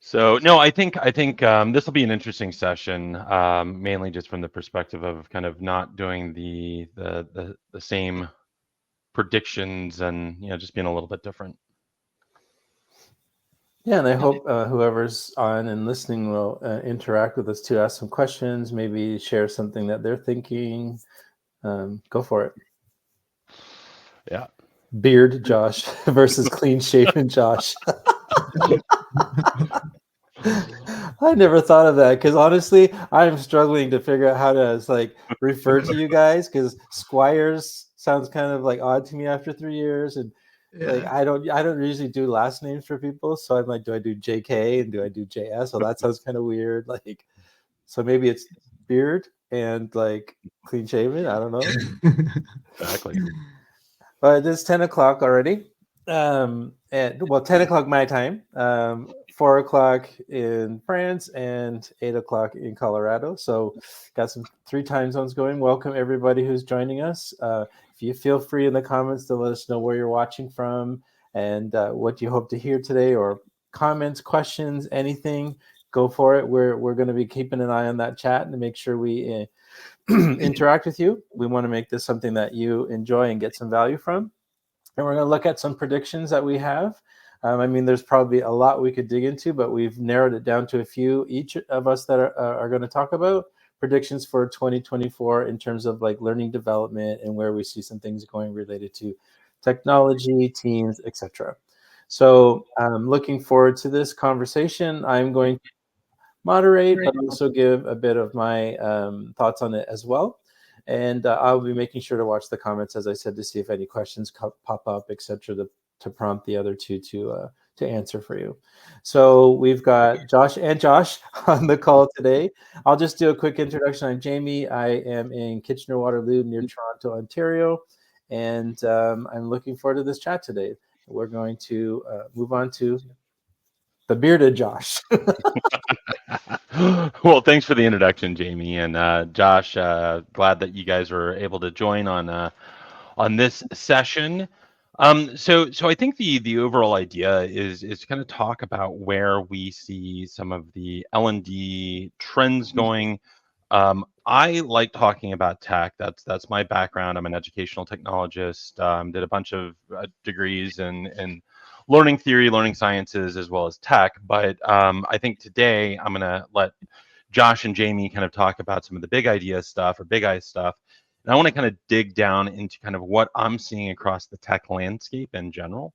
So no, I think this will be an interesting session, mainly just from the perspective of kind of not doing the same predictions and just being a little bit different. Yeah, and I hope whoever's on and listening will interact with us to ask some questions, maybe share something that they're thinking. Go for it. Yeah. Beard Josh versus clean shaven Josh. I never thought of that because honestly, I'm struggling to figure out how to refer to you guys because Squires sounds kind of like odd to me after 3 years, and like Yeah. I don't usually do last names for people, so I'm like, do I do JK and do I do JS? Well, that sounds kind of weird. Like, so maybe it's beard and like clean shaven. I don't know, Exactly. but it's 10 o'clock already. And well, 10 o'clock my time, 4 o'clock in France, and 8 o'clock in Colorado. So, got some three time zones going. Welcome everybody who's joining us. If you feel free in the comments to let us know where you're watching from and what you hope to hear today, or comments, questions, anything, go for it. We're going to be keeping an eye on that chat and make sure we interact with you. We want to make this something that you enjoy and get some value from, and we're going to look at some predictions that we have. I mean, there's probably a lot we could dig into, but we've narrowed it down to a few each of us that are going to talk about predictions for 2024 in terms of like learning development and where we see some things going related to technology, teams, etc. So I'm looking forward to this conversation. I'm going to moderate, but also give a bit of my thoughts on it as well. And I'll be making sure to watch the comments, as I said, to see if any questions pop up, etc., to prompt the other two to answer for you. So we've got Josh and Josh on the call today. I'll just do a quick introduction. I'm Jamie. I am in Kitchener-Waterloo near Toronto, Ontario, and I'm looking forward to this chat today. We're going to move on to the bearded Josh. Well, thanks for the introduction, Jamie and Josh. Glad that you guys were able to join on this session. So I think the overall idea is to kind of talk about where we see some of the L&D trends going. I like talking about tech. That's my background. I'm an educational technologist. Did a bunch of degrees in learning theory, learning sciences, as well as tech. But I think today I'm going to let Josh and Jamie kind of talk about some of the big idea stuff or big eye stuff. And I want to kind of dig down into kind of what I'm seeing across the tech landscape in general.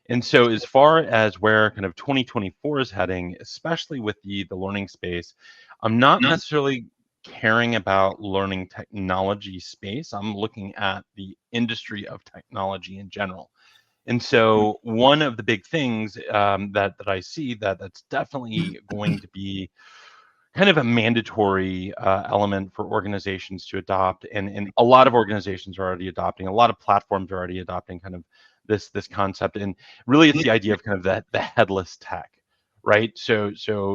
And so as far as where kind of 2024 is heading, especially with the learning space, I'm not necessarily caring about learning technology space. I'm looking at the industry of technology in general. And so one of the big things that I see that's definitely going to be kind of a mandatory element for organizations to adopt, and a lot of organizations are already adopting. A lot of platforms are already adopting kind of this concept, and really it's the idea of kind of the headless tech, right? So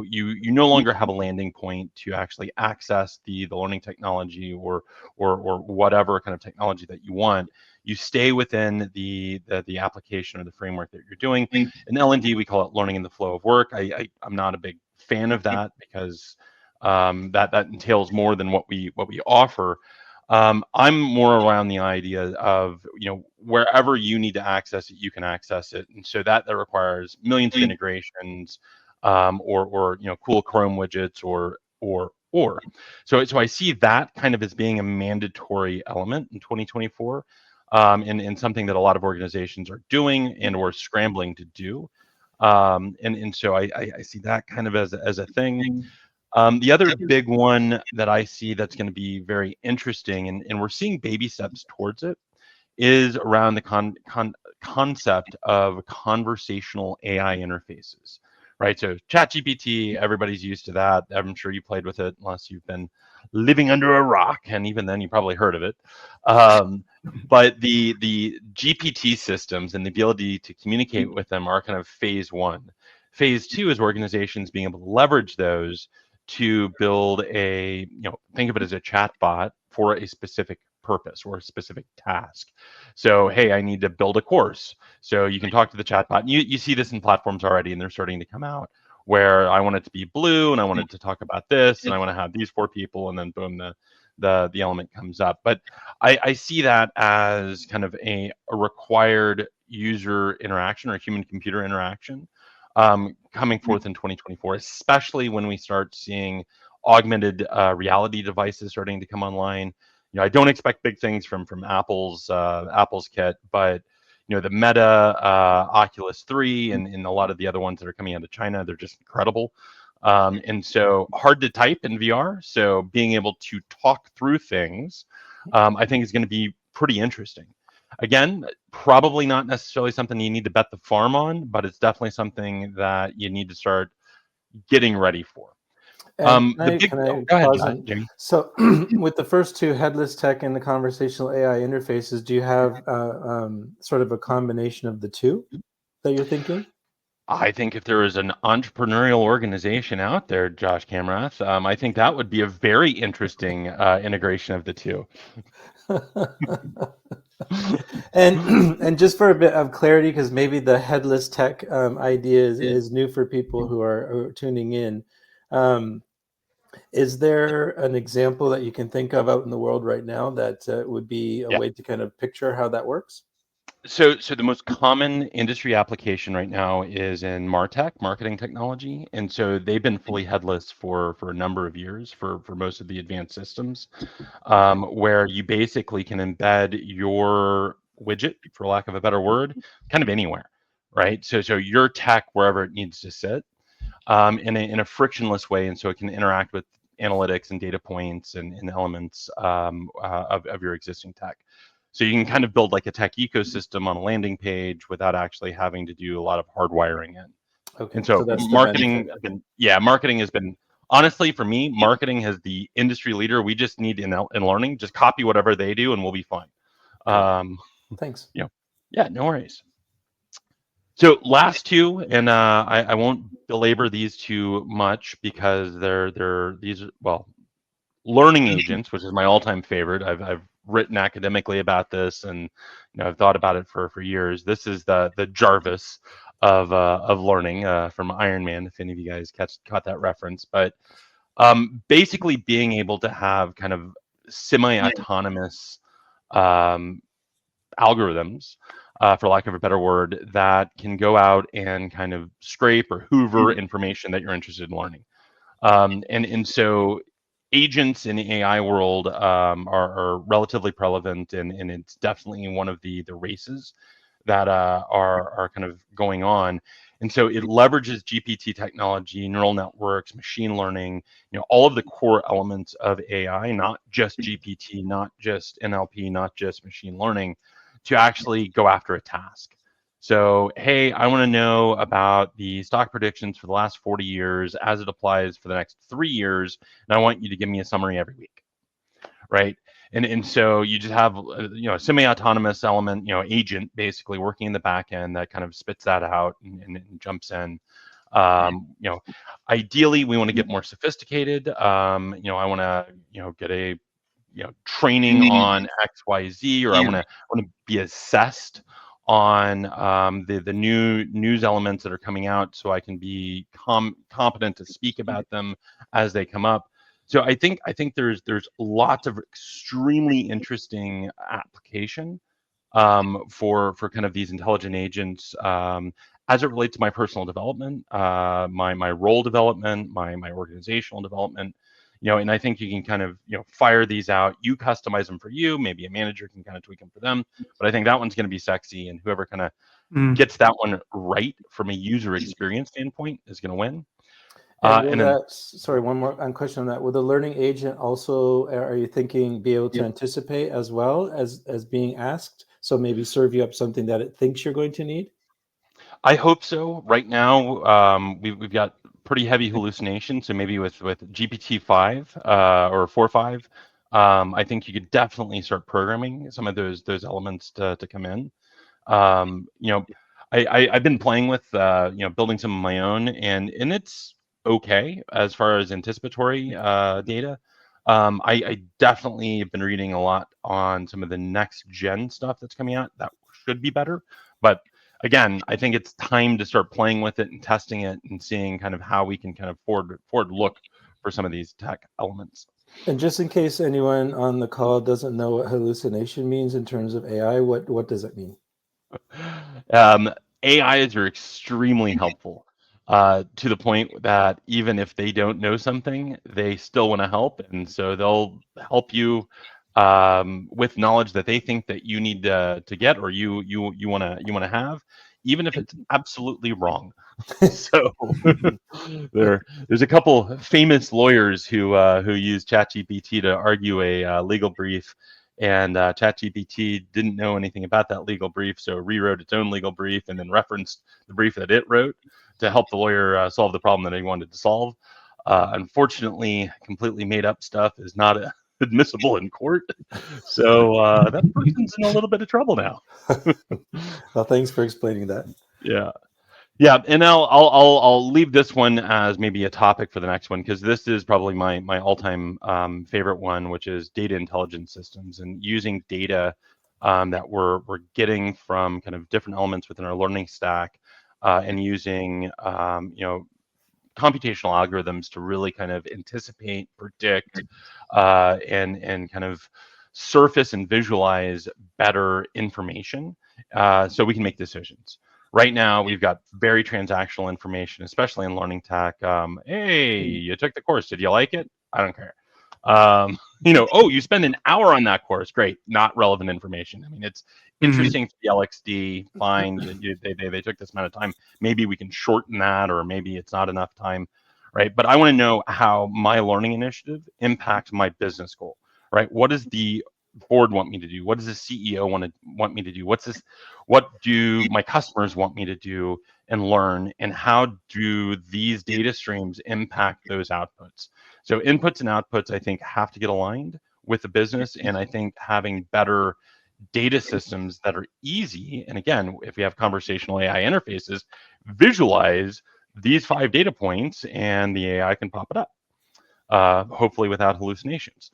you no longer have a landing point to actually access the learning technology or whatever kind of technology that you want. You stay within the application or the framework that you're doing. In L&D, we call it learning in the flow of work. I'm not a big fan of that because that entails more than what we offer. I'm more around the idea of wherever you need to access it, you can access it, and so that requires millions of integrations, or cool Chrome widgets or. So I see that kind of as being a mandatory element in 2024, and something that a lot of organizations are doing and or scrambling to do. And so I see that kind of as a thing. The other big one that I see that's going to be very interesting, and we're seeing baby steps towards it, is around the concept of conversational AI interfaces, right? So ChatGPT, everybody's used to that. I'm sure you played with it, unless you've been living under a rock, and even then, you probably heard of it. But the GPT systems and the ability to communicate with them are kind of phase one. Phase two is organizations being able to leverage those to build think of it as a chat bot for a specific purpose or a specific task. So, hey, I need to build a course. So you can talk to the chatbot. And you see this in platforms already, and they're starting to come out where I want it to be blue and I want it to talk about this and I want to have these 4 people, and then boom, the element comes up. But I see that as kind of a required user interaction or human computer interaction coming forth in 2024, especially when we start seeing augmented reality devices starting to come online. I don't expect big things from Apple's kit, but the Meta Oculus 3 and a lot of the other ones that are coming out of China, they're just incredible. And so hard to type in VR. So being able to talk through things, I think is going to be pretty interesting. Again, probably not necessarily something you need to bet the farm on, but it's definitely something that you need to start getting ready for. And can I go ahead, pause on, Jamie. So with the first 2, headless tech and the conversational AI interfaces, do you have sort of a combination of the 2 that you're thinking? I think if there is an entrepreneurial organization out there, Josh Kamrath, I think that would be a very interesting integration of the 2. And just for a bit of clarity, because maybe the headless tech idea is new for people who are tuning in. Is there an example that you can think of out in the world right now that would be a way to kind of picture how that works? So the most common industry application right now is in MarTech, marketing technology, and so they've been fully headless for a number of years for most of the advanced systems, where you basically can embed your widget, for lack of a better word, kind of anywhere, right? So your tech wherever it needs to sit, in a frictionless way, and so it can interact with analytics and data points and elements of your existing tech. So you can kind of build like a tech ecosystem on a landing page without actually having to do a lot of hardwiring in. Okay. And so that's marketing has been honestly, for me, marketing has the industry leader. We just need in learning, just copy whatever they do and we'll be fine. Thanks. Yeah, no worries. So last 2, and I won't belabor these too much because these learning agents, which is my all-time favorite. I've written academically about this, and I've thought about it for years. This is the Jarvis of learning from Iron Man, if any of you guys caught that reference. But basically, being able to have kind of semi-autonomous algorithms, for lack of a better word, that can go out and kind of scrape or hoover information that you're interested in learning. And so agents in the AI world are relatively prevalent, and it's definitely one of the races that are kind of going on. And so it leverages GPT technology, neural networks, machine learning, all of the core elements of AI, not just GPT, not just NLP, not just machine learning, to actually go after a task. So, hey, I want to know about the stock predictions for the last 40 years as it applies for the next 3 years, and I want you to give me a summary every week, right? And so you just have a semi-autonomous element, agent basically working in the back end that kind of spits that out and jumps in. Ideally, we want to get more sophisticated. I want to get a training on XYZ, or I want to be assessed on the new news elements that are coming out, so I can be competent to speak about them as they come up. So I think there's lots of extremely interesting application for kind of these intelligent agents as it relates to my personal development, my role development, my organizational development. And I think you can kind of, fire these out. You customize them for you. Maybe a manager can kind of tweak them for them. But I think that one's going to be sexy, and whoever kind of gets that one right from a user experience standpoint is going to win. And then, sorry, one more question on that. Will the learning agent also, are you thinking, be able to anticipate as well as being asked? So maybe serve you up something that it thinks you're going to need? I hope so. Right now, we've got pretty heavy hallucination. So maybe with GPT-5 or 4.5, I think you could definitely start programming some of those elements to come in. I've been playing with building some of my own, and it's okay as far as anticipatory data. I definitely have been reading a lot on some of the next gen stuff that's coming out that should be better, but again, I think it's time to start playing with it and testing it and seeing kind of how we can kind of forward look for some of these tech elements. And just in case anyone on the call doesn't know what hallucination means in terms of AI, what does it mean? AIs are extremely helpful to the point that even if they don't know something, they still want to help, and so they'll help you with knowledge that they think that you need to get or you want to have, even if it's absolutely wrong. So there's a couple famous lawyers who use ChatGPT to argue a legal brief, and ChatGPT didn't know anything about that legal brief, so rewrote its own legal brief and then referenced the brief that it wrote to help the lawyer solve the problem that he wanted to solve. Unfortunately, completely made up stuff is not admissible in court, so that person's in a little bit of trouble now. Well, thanks for explaining that. Yeah. Yeah, and I'll leave this one as maybe a topic for the next one, because this is probably my all-time favorite one, which is data intelligence systems and using data that we're getting from kind of different elements within our learning stack, and using computational algorithms to really kind of anticipate, predict, and kind of surface and visualize better information, so we can make decisions. Right now, we've got very transactional information, especially in learning tech. Hey, you took the course. Did you like it? I don't care. Oh, you spend an hour on that course. Great. Not relevant information. I mean, it's interesting for the LXD. Fine. They took this amount of time. Maybe we can shorten that, or maybe it's not enough time, right? But I want to know how my learning initiative impacts my business goal, right? What does the board want me to do? What does the CEO want me to do? What do my customers want me to do and learn? And how do these data streams impact those outputs? So inputs and outputs, I think, have to get aligned with the business. And I think having better data systems that are easy, and again, if we have conversational AI interfaces, visualize these 5 data points and the AI can pop it up, hopefully without hallucinations.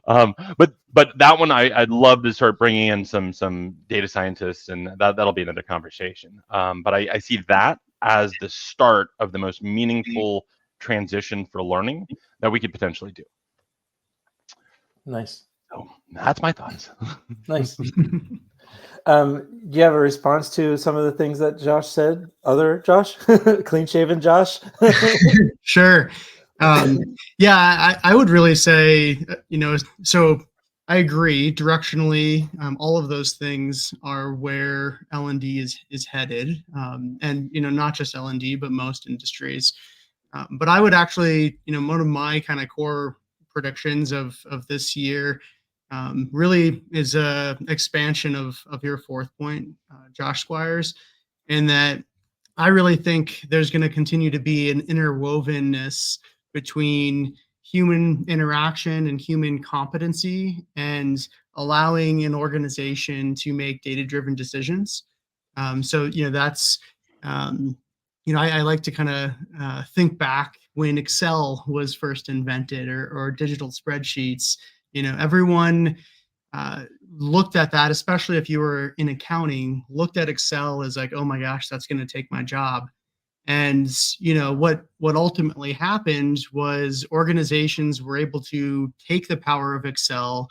But that one I'd love to start bringing in some data scientists, and that'll be another conversation. But I see that as the start of the most meaningful transition for learning that we could potentially do. Nice. So that's my thoughts. Nice. Do you have a response to some of the things that Josh said? Other Josh, clean shaven Josh? Sure. Yeah, I would really say, so I agree directionally. All of those things are where L&D is headed, and not just L&D, but most industries. But I would actually, one of my kind of core predictions of this year really is a expansion of your fourth point, Josh Squires, in that I really think there's going to continue to be an interwovenness between human interaction and human competency and allowing an organization to make data-driven decisions. So that's I like to kind of think back when Excel was first invented, or digital spreadsheets. Everyone looked at that, especially if you were in accounting, looked at Excel as like, oh my gosh, that's going to take my job. And what ultimately happened was organizations were able to take the power of Excel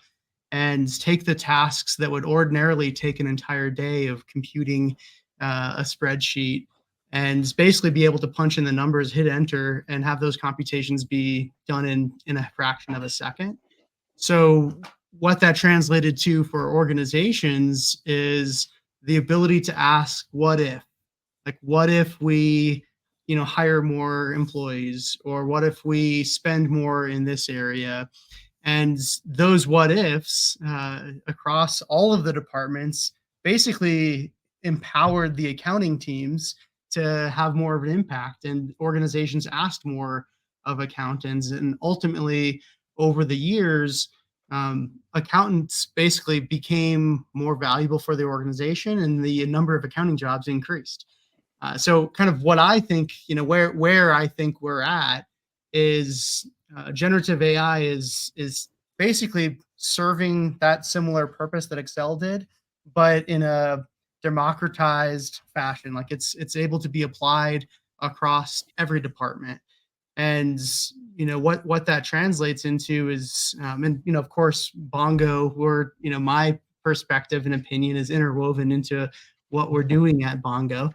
and take the tasks that would ordinarily take an entire day of computing a spreadsheet, and basically be able to punch in the numbers, hit enter, and have those computations be done in a fraction of a second. So what that translated to for organizations is the ability to ask, what if? Like, what if we, hire more employees, or what if we spend more in this area? And those what ifs across all of the departments basically empowered the accounting teams to have more of an impact, and organizations asked more of accountants. And ultimately, over the years, accountants basically became more valuable for the organization, and the number of accounting jobs increased. So kind of what I think, where I think we're at is generative AI is basically serving that similar purpose that Excel did, but in a democratized fashion. Like it's able to be applied across every department. And what that translates into is, and of course, Bongo, or my perspective and opinion is interwoven into what we're doing at Bongo,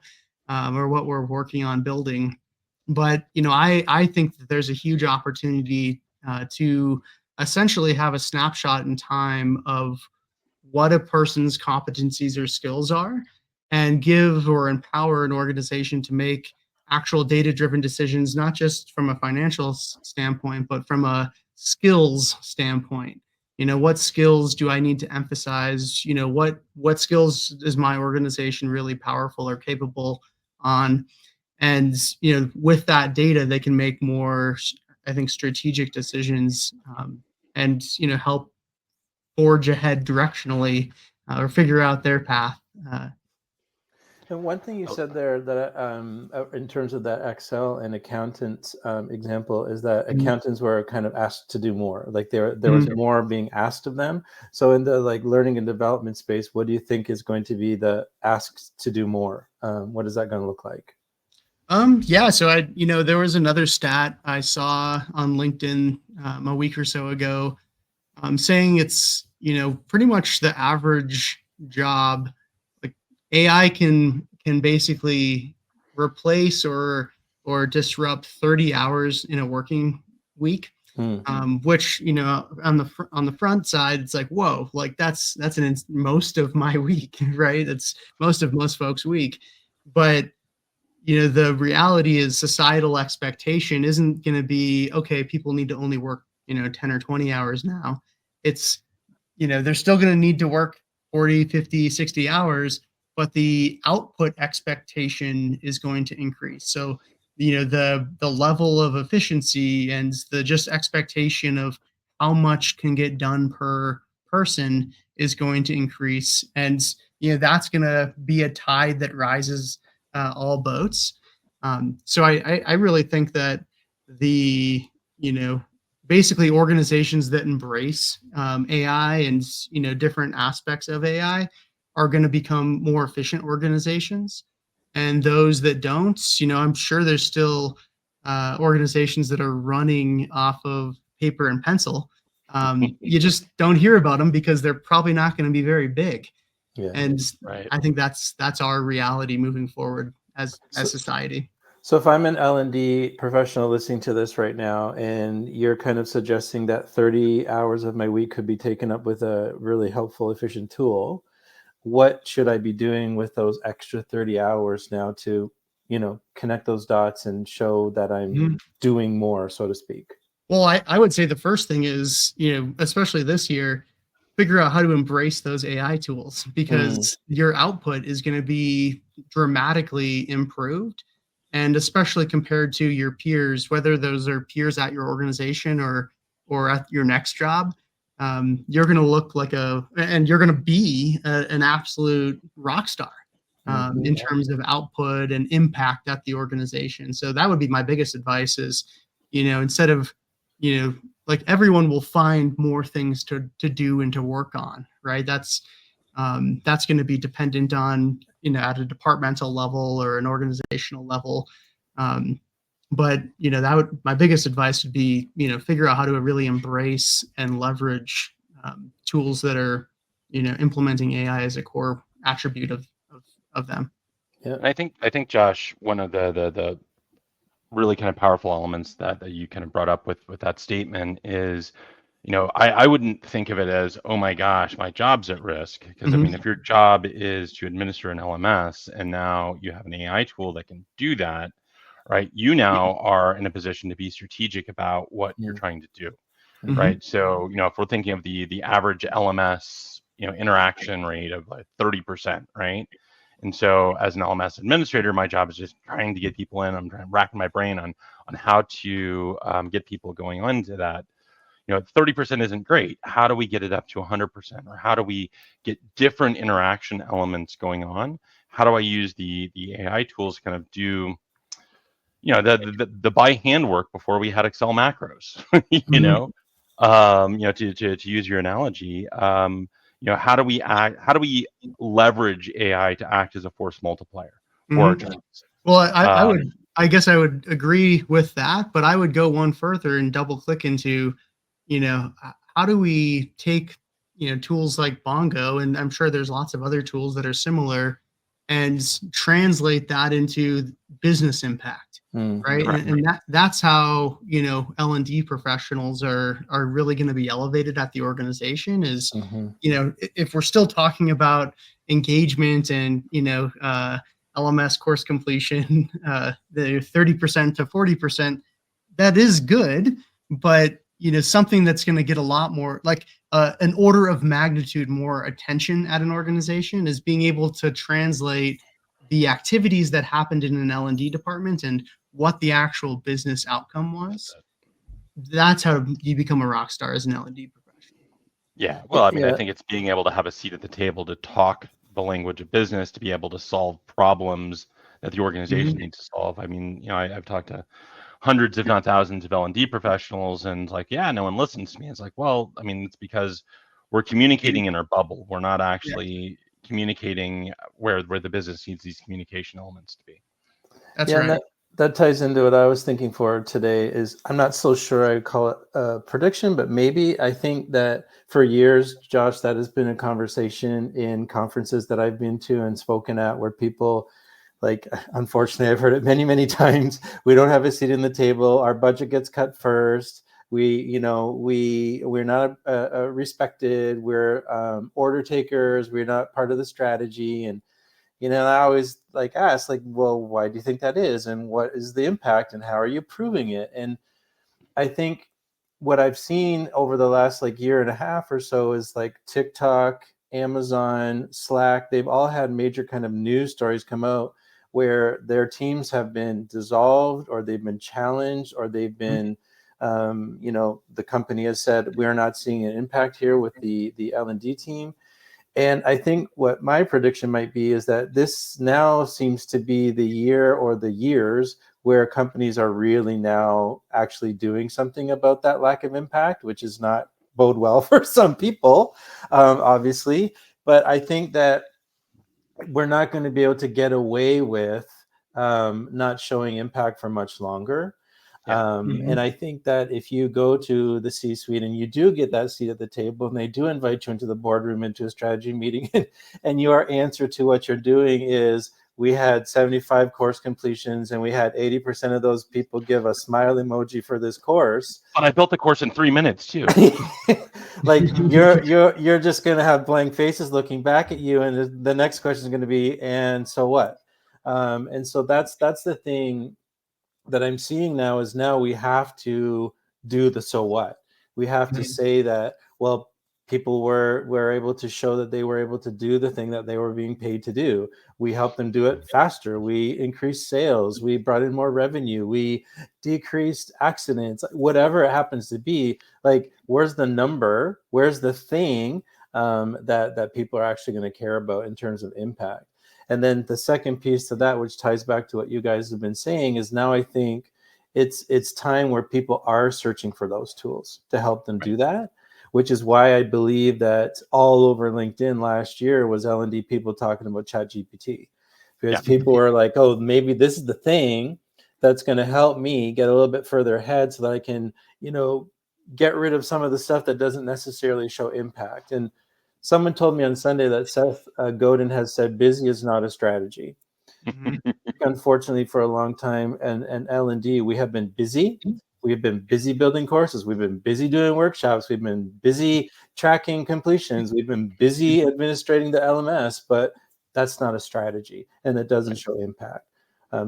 or what we're working on building. But I think that there's a huge opportunity to essentially have a snapshot in time of what a person's competencies or skills are, and give or empower an organization to make actual data-driven decisions, not just from a financial standpoint, but from a skills standpoint. What skills do I need to emphasize? What skills is my organization really powerful or capable on? And with that data, they can make more, I think, strategic decisions, and help forge ahead directionally, or figure out their path. And one thing you said there that in terms of that Excel and accountants example is that accountants were kind of asked to do more. Like there was more being asked of them. So in the learning and development space, what do you think is going to be the asks to do more? What is that going to look like? Yeah, so there was another stat I saw on LinkedIn a week or so ago, saying it's pretty much the average job. Like AI can basically replace or disrupt 30 hours in a working week, which on the front side, it's like, whoa, like that's most of my week, right? It's most folks' week. But the reality is societal expectation isn't going to be, okay, people need to only work 10 or 20 hours now. It's they're still going to need to work 40, 50, 60 hours, but the output expectation is going to increase. So the level of efficiency and the just expectation of how much can get done per person is going to increase. And that's going to be a tide that rises all boats. So I really think that the basically organizations that embrace AI and different aspects of AI are going to become more efficient organizations, and those that don't, I'm sure there's still organizations that are running off of paper and pencil. You just don't hear about them because they're probably not going to be very big. Yeah. And Right. I think that's our reality moving forward as society. So if I'm an L&D professional listening to this right now, and you're kind of suggesting that 30 hours of my week could be taken up with a really helpful, efficient tool, what should I be doing with those extra 30 hours now to, connect those dots and show that I'm doing more, so to speak? Well, I would say the first thing is, especially this year, figure out how to embrace those AI tools, because your output is going to be dramatically improved. And especially compared to your peers, whether those are peers at your organization or at your next job, you're going to look like and you're going to be an absolute rock star in terms of output and impact at the organization. So that would be my biggest advice is, instead of, like everyone will find more things to do and to work on, right? That's going to be dependent on, at a departmental level or an organizational level. But, my biggest advice would be, figure out how to really embrace and leverage tools that are, implementing AI as a core attribute of them. Yeah. I think Josh, one of the really kind of powerful elements that you kind of brought up with that statement is, I wouldn't think of it as, oh my gosh, my job's at risk. Because I mean, if your job is to administer an LMS and now you have an AI tool that can do that, right? You now are in a position to be strategic about what you're trying to do, right? So, if we're thinking of the average LMS, interaction rate of like 30%, right? And so as an LMS administrator, my job is just trying to get people in. I'm racking my brain on how to get people going into that. 30% isn't great. How do we get it up to 100%? Or how do we get different interaction elements going on? How do I use the AI tools to kind of do, the by hand work before we had Excel macros, to use your analogy, how do we leverage AI to act as a force multiplier for our Mhm. teams? Well, I would, Um, I guess I would agree with that, but I would go one further and double click into, how do we take, tools like Bongo, and I'm sure there's lots of other tools that are similar, and translate that into business impact, Mhm. right? Correct. And that's how, L&D professionals are really going to be elevated at the organization is, Mhm. if we're still talking about engagement and, LMS course completion, the 30% to 40%, that is good, but something that's going to get a lot more, like an order of magnitude more attention at an organization is being able to translate the activities that happened in an L&D department and what the actual business outcome was. That's how you become a rock star as an L&D professional. Yeah. Well, I mean, I Yeah. think it's being able to have a seat at the table to talk the language of business, to be able to solve problems that the organization Mhm. needs to solve. I mean, I've talked to hundreds, if not thousands, of L&D professionals, and like, yeah, no one listens to me. It's like, well, I mean, it's because we're communicating in our bubble. We're not Yeah, actually communicating where the business needs these communication elements to be. that's Yeah, and right. that ties into what I was thinking for today is I'm not so sure I'd call it a prediction, but maybe I think that for years, Josh, that has been a conversation in conferences that I've been to and spoken at where people like, unfortunately, I've heard it many, many times. We don't have a seat in the table. Our budget gets cut first. We're not respected. We're order takers. We're not part of the strategy. And I always like ask, like, well, why do you think that is, and what is the impact, and how are you proving it? And I think what I've seen over the last like year and a half or so is like TikTok, Amazon, Slack, they've all had major kind of news stories come out where their teams have been dissolved or they've been challenged or they've been the company has said we're not seeing an impact here with the L&D team. And I think what my prediction might be is that this now seems to be the year or the years where companies are really now actually doing something about that lack of impact, which is not bode well for some people, obviously. But I think that we're not going to be able to get away with not showing impact for much longer. Yeah. And I think that if you go to the C-suite and you do get that seat at the table and they do invite you into the boardroom, into a strategy meeting, and your answer to what you're doing is, we had 75 course completions and we had 80% of those people give a smile emoji for this course. But I built the course in 3 minutes too. Like you're just going to have blank faces looking back at you, and the next question is going to be, and so what? And so that's the thing that I'm seeing now is now we have to do the so what. We have to say that, well, people were able to show that they were able to do the thing that they were being paid to do. We helped them do it faster. We increased sales. We brought in more revenue. We decreased accidents, whatever it happens to be. Like, where's the number? Where's the thing that people are actually going to care about in terms of impact? And then the second piece to that, which ties back to what you guys have been saying, is now I think it's time where people are searching for those tools to help them do that, which is why I believe that all over LinkedIn last year was L&D people talking about ChatGPT, because people were like, oh, maybe this is the thing that's going to help me get a little bit further ahead so that I can, get rid of some of the stuff that doesn't necessarily show impact. And someone told me on Sunday that Seth Godin has said busy is not a strategy. Unfortunately, for a long time, and L&D, we have been busy. We've been busy building courses. We've been busy doing workshops. We've been busy tracking completions. We've been busy administrating the LMS, but that's not a strategy, and it doesn't show impact.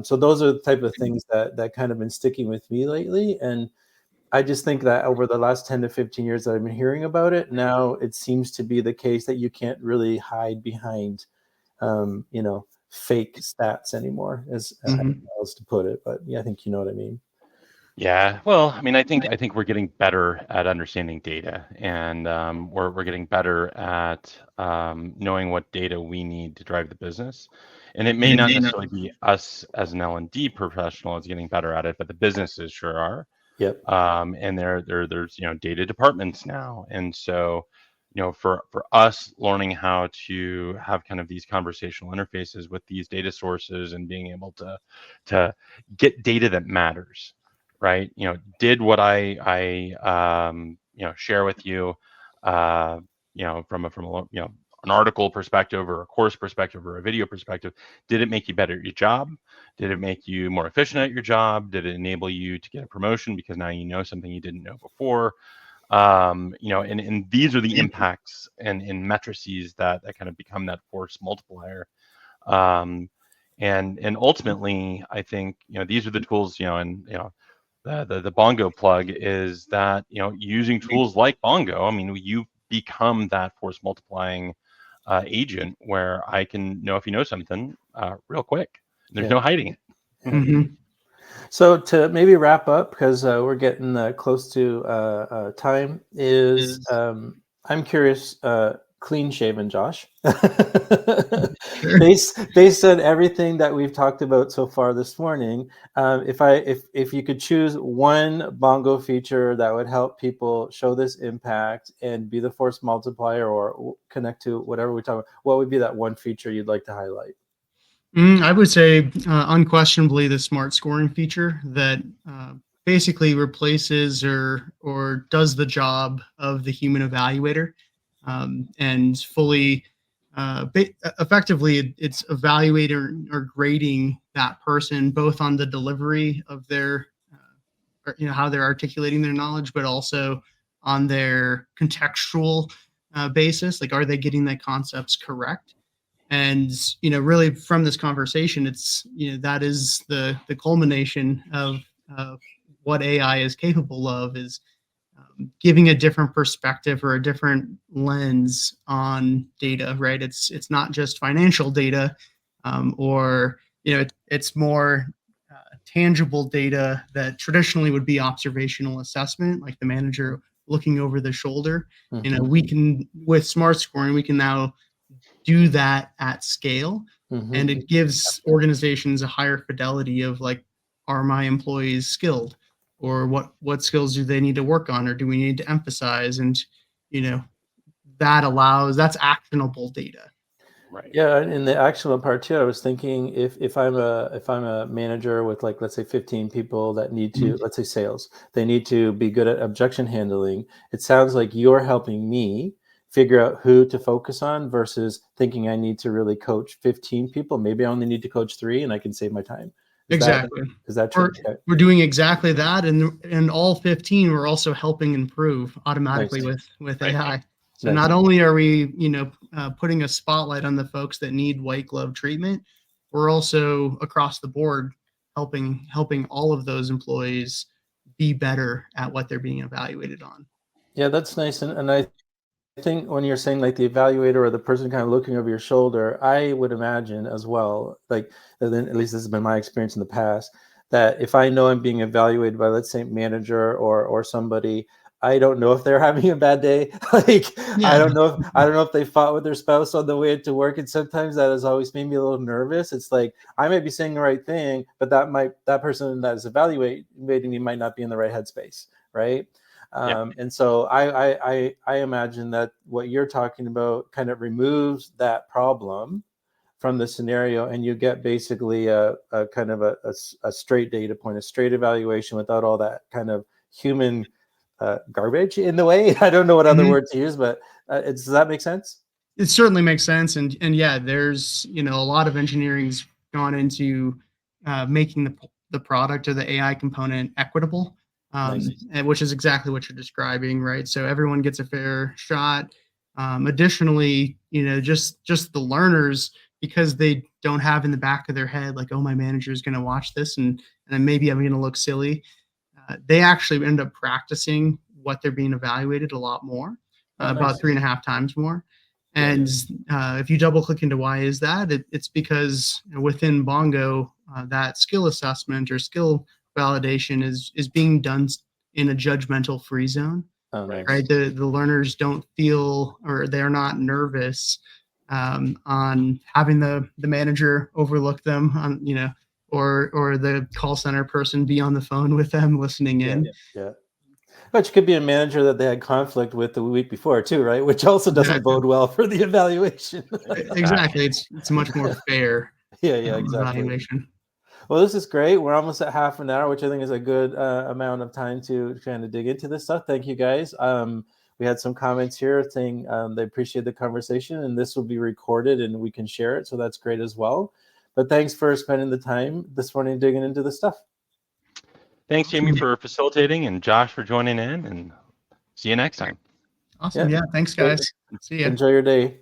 So those are the type of things that kind of been sticking with me lately. And I just think that over the last 10 to 15 years that I've been hearing about it, now it seems to be the case that you can't really hide behind, fake stats anymore, as else to put it. But yeah, I think you know what I mean. Yeah, well, I mean, I think we're getting better at understanding data, and we're getting better at knowing what data we need to drive the business. And it may not necessarily be us as an L&D professional is getting better at it, but the businesses sure are. Yep. And there's data departments now, and so for us learning how to have kind of these conversational interfaces with these data sources and being able to get data that matters, right? Did what I share with you, from an article perspective or a course perspective or a video perspective, did it make you better at your job? Did it make you more efficient at your job? Did it enable you to get a promotion because now you know something you didn't know before? And these are the impacts and matrices that kind of become that force multiplier. And ultimately, I think, these are the tools, and, the Bongo plug is that, using tools like Bongo, I mean, you become that force multiplying agent where I can know if you know something real quick. There's no hiding it. Mhm. So to maybe wrap up, because we're getting close to time, is I'm curious, clean shaven Josh, Sure. based on everything that we've talked about so far this morning, if you could choose one Bongo feature that would help people show this impact and be the force multiplier or connect to whatever we talk about, what would be that one feature you'd like to highlight? I would say unquestionably the smart scoring feature that basically replaces or does the job of the human evaluator, and fully effectively it's evaluating or grading that person both on the delivery of their or, how they're articulating their knowledge, but also on their contextual basis, like are they getting the concepts correct. And really from this conversation, it's that is the culmination of what AI is capable of, is giving a different perspective or a different lens on data, right? It's not just financial data, or it's more tangible data that traditionally would be observational assessment, like the manager looking over the shoulder. We can, with smart scoring, we can now do that at scale, and it gives organizations a higher fidelity of, like, are my employees skilled, or what skills do they need to work on, or do we need to emphasize? And that's actionable data. Right. Yeah, in the actionable part too, I was thinking if I'm a manager with, like, let's say 15 people that need to, let's say sales, they need to be good at objection handling. It sounds like you're helping me figure out who to focus on versus thinking I need to really coach 15 people. Maybe I only need to coach 3 and I can save my time. Exactly. Is that true? We're doing exactly that, and all 15 we're also helping improve automatically Nice. with Right. AI. So Nice. not only are we putting a spotlight on the folks that need white glove treatment, we're also across the board helping all of those employees be better at what they're being evaluated on. Yeah, that's nice. And I think when you're saying like the evaluator or the person kind of looking over your shoulder, I would imagine as well, like, and then at least this has been my experience in the past, that if I know I'm being evaluated by, let's say, manager or somebody, I don't know if they're having a bad day. Like, Yeah. I don't know if they fought with their spouse on the way to work. And sometimes that has always made me a little nervous. It's like I might be saying the right thing, but that person that is evaluating me might not be in the right headspace, right? And so I imagine that what you're talking about kind of removes that problem from the scenario, and you get basically a kind of a straight data point, a straight evaluation without all that kind of human garbage in the way. I don't know what other word to use, but does that make sense? It certainly makes sense, and yeah, there's a lot of engineering's gone into making the product or the AI component equitable, Nice. and which is exactly what you're describing, right? So everyone gets a fair shot. Additionally, just the learners, because they don't have in the back of their head like, oh, my manager is going to watch this and then maybe I'm going to look silly. They actually end up practicing what they're being evaluated a lot more, about 3.5 times more. And if you double click into why is that, it's because within Bongo, that skill assessment or skill validation is being done in a judgmental free zone. Oh, nice. Right? The learners don't feel, or they're not nervous on having the manager overlook them on, or the call center person be on the phone with them listening in. Yeah. Which could be a manager that they had conflict with the week before too, right? Which also doesn't Exactly. bode well for the evaluation. Exactly. It's much more fair yeah, exactly. evaluation. Well, this is great. We're almost at half an hour, which I think is a good amount of time to kind of dig into this stuff. Thank you, guys. We had some comments here saying they appreciate the conversation, and this will be recorded and we can share it. So that's great as well. But thanks for spending the time this morning digging into this stuff. Thanks, Jamie, for facilitating, and Josh for joining in, and see you next time. Awesome. Yeah. Thanks, guys. See ya. Enjoy your day.